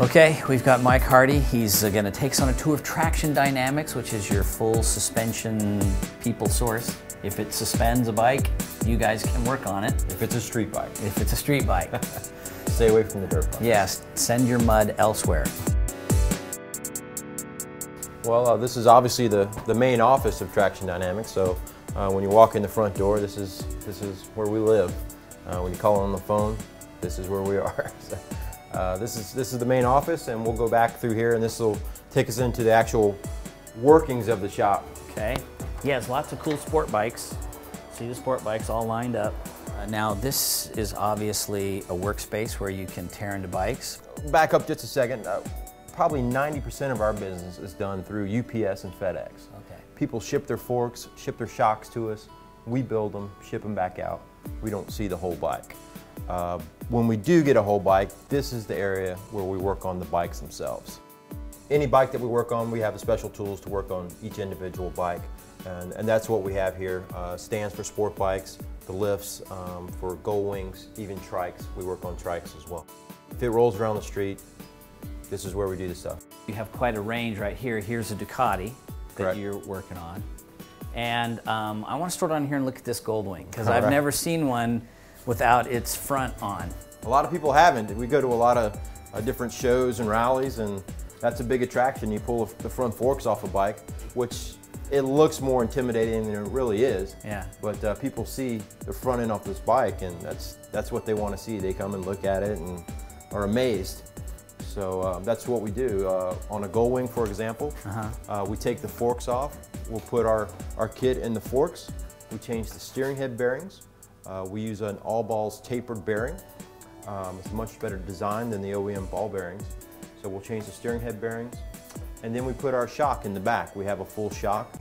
Okay, we've got Mike Hardy. He's going to take us on a tour of Traxxion Dynamics, which is your full suspension people source. If it suspends a bike, you guys can work on it. If it's a street bike. If it's a street bike. Stay away from the dirt bike. Yes, send your mud elsewhere. Well, this is obviously the main office of Traxxion Dynamics. So when you walk in the front door, this is where we live. When you call on the phone, this is where we are. So, this is the main office, and we'll go back through here, and this will take us into the actual workings of the shop. Okay. Yes, lots of cool sport bikes. See the sport bikes all lined up. Now this is obviously a workspace where you can tear into bikes. Back up just a second. Probably 90% of our business is done through UPS and FedEx. Okay. People ship their forks, ship their shocks to us. We build them, ship them back out. We don't see the whole bike. When we do get a whole bike, this is the area where we work on the bikes themselves. Any bike that we work on, we have the special tools to work on each individual bike. And that's what we have here. Stands for sport bikes, the lifts for gull wings, even trikes. We work on trikes as well. If it rolls around the street, this is where we do the stuff. You have quite a range right here. Here's a Ducati that Correct. You're working on. And I want to start on here and look at this Goldwing, because All I've right. never seen one without its front on. A lot of people haven't. We go to a lot of different shows and rallies, and that's a big attraction. You pull the front forks off a bike, which it looks more intimidating than it really is. Yeah. But people see the front end off this bike, and that's what they want to see. They come and look at it and are amazed. So that's what we do. On a Goldwing, for example, we take the forks off. We'll put our kit in the forks. We change the steering head bearings. We use an all balls tapered bearing. It's a much better design than the OEM ball bearings. So we'll change the steering head bearings. And then we put our shock in the back. We have a full shock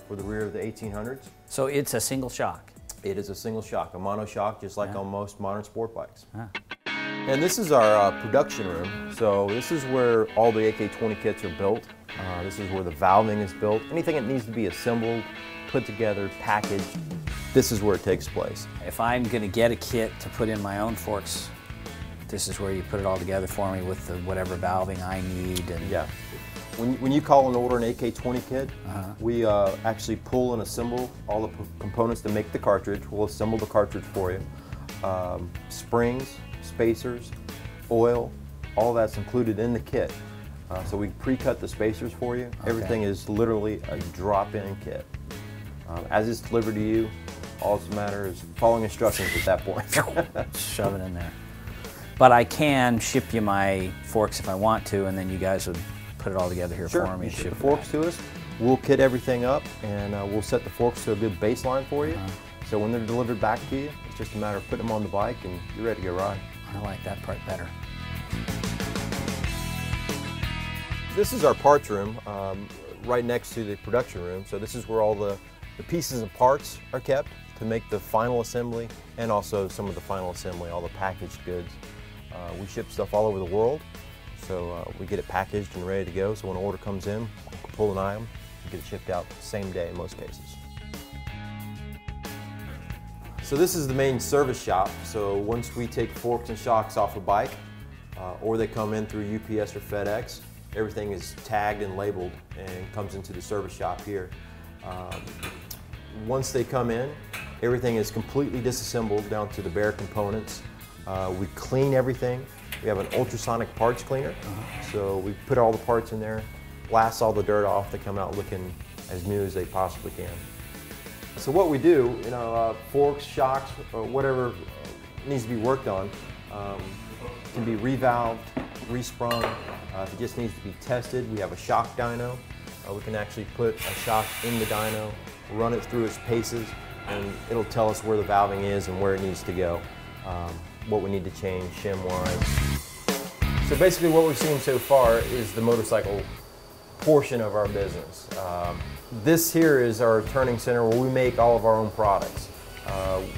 for the rear of the 1800s. So it's a single shock? It is a single shock, a mono shock, just like on most modern sport bikes. Ah. And this is our production room. So this is where all the AK-20 kits are built. This is where the valving is built. Anything that needs to be assembled, put together, packaged, this is where it takes place. If I'm going to get a kit to put in my own forks, this is where you put it all together for me with the whatever valving I need. And Yeah. When you call and order an AK-20 kit, we actually pull and assemble all the components to make the cartridge. We'll assemble the cartridge for you. Springs, spacers, oil, all that's included in the kit. So we pre-cut the spacers for you. Okay. Everything is literally a drop-in kit. As it's delivered to you, all that's matter is following instructions at that point. shove it in there. But I can ship you my forks if I want to, and then you guys would put it all together here Sure, for me. you and ship ship the it forks to us. We'll kit everything up, and we'll set the forks to a good baseline for you. So when they're delivered back to you, it's just a matter of putting them on the bike and you're ready to go ride. I like that part better. This is our parts room, right next to the production room. So this is where all the pieces and parts are kept to make the final assembly, and also some of the final assembly, all the packaged goods. We ship stuff all over the world, so we get it packaged and ready to go. So when an order comes in, we can pull an item and get it shipped out the same day in most cases. So this is the main service shop. So once we take forks and shocks off a bike, or they come in through UPS or FedEx, everything is tagged and labeled and comes into the service shop here. Once they come in, everything is completely disassembled down to the bare components. We clean everything. We have an ultrasonic parts cleaner. So we put all the parts in there, blast all the dirt off. They come out looking as new as they possibly can. So what we do, forks, shocks, or whatever needs to be worked on, can be revalved, resprung. If it just needs to be tested, we have a shock dyno. We can actually put a shock in the dyno, run it through its paces, and it'll tell us where the valving is and where it needs to go, what we need to change shim-wise. So basically what we've seen so far is the motorcycle portion of our business. This here is our turning center where we make all of our own products.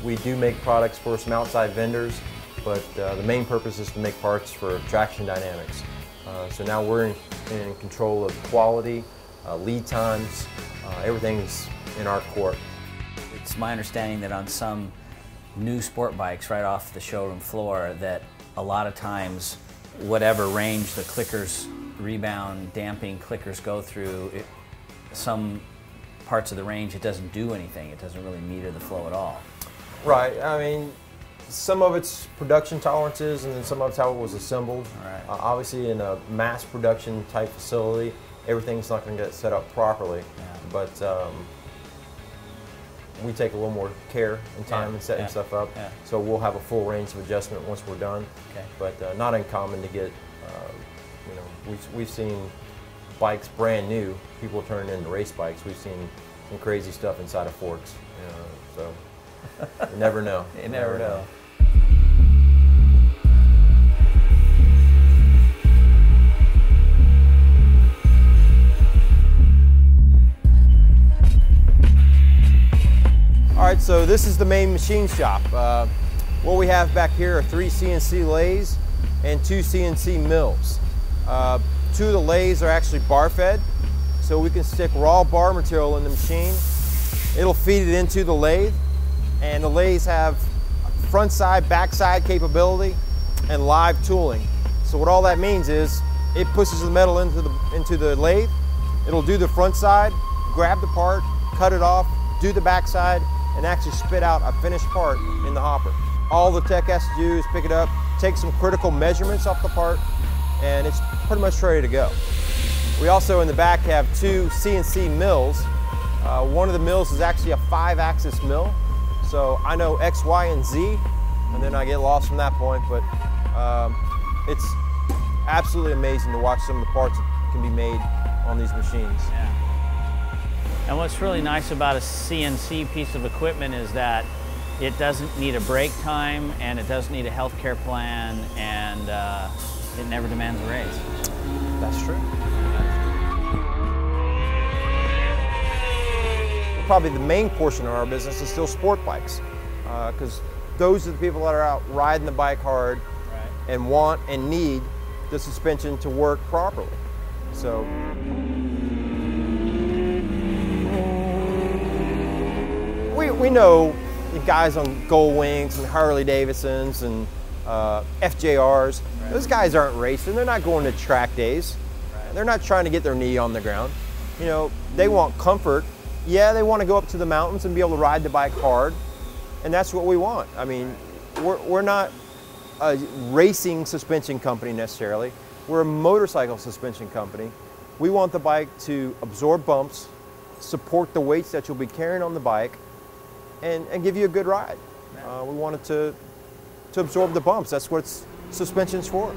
We do make products for some outside vendors, but the main purpose is to make parts for Traxxion Dynamics. So now we're in control of quality, lead times, everything's in our court. It's my understanding that on some new sport bikes right off the showroom floor that a lot of times whatever range the clickers, rebound, damping clickers go through, some parts of the range it doesn't do anything. It doesn't really meter the flow at all. Right. I mean, some of it's production tolerances, and then some of it's how it was assembled. Right. Obviously, in a mass production type facility, everything's not going to get set up properly. Yeah. But we take a little more care and time in setting stuff up. Yeah. So we'll have a full range of adjustment once we're done. Okay. But not uncommon to get, you know, we've seen bikes brand new, people turning into race bikes. We've seen some crazy stuff inside of forks. You know, so you never know. You never know. All right, so this is the main machine shop. What we have back here are 3 CNC lathes and 2 CNC mills. 2 of the lathes are actually bar fed, so we can stick raw bar material in the machine. It'll feed it into the lathe, and the lathes have front side, back side capability and live tooling. So what all that means is it pushes the metal into the lathe, it'll do the front side, grab the part, cut it off, do the back side, and actually spit out a finished part in the hopper. All the tech has to do is pick it up, take some critical measurements off the part, and it's pretty much ready to go. We also in the back have 2 CNC mills. One of the mills is actually a 5-axis mill, so I know X, Y, and Z, and then I get lost from that point, but it's absolutely amazing to watch some of the parts that can be made on these machines. Yeah. And what's really nice about a CNC piece of equipment is that it doesn't need a break time, and it doesn't need a healthcare plan, and it never demands a raise. That's true. Probably the main portion of our business is still sport bikes, because those are the people that are out riding the bike hard and want and need the suspension to work properly. So. We know the guys on Gold Wings and Harley Davidsons and FJRs, those guys aren't racing. They're not going to track days. They're not trying to get their knee on the ground. You know, they want comfort. Yeah, they want to go up to the mountains and be able to ride the bike hard, and that's what we want. I mean, we're not a racing suspension company necessarily. We're a motorcycle suspension company. We want the bike to absorb bumps, support the weights that you'll be carrying on the bike, and give you a good ride. We want it to absorb the bumps. That's what suspension's for.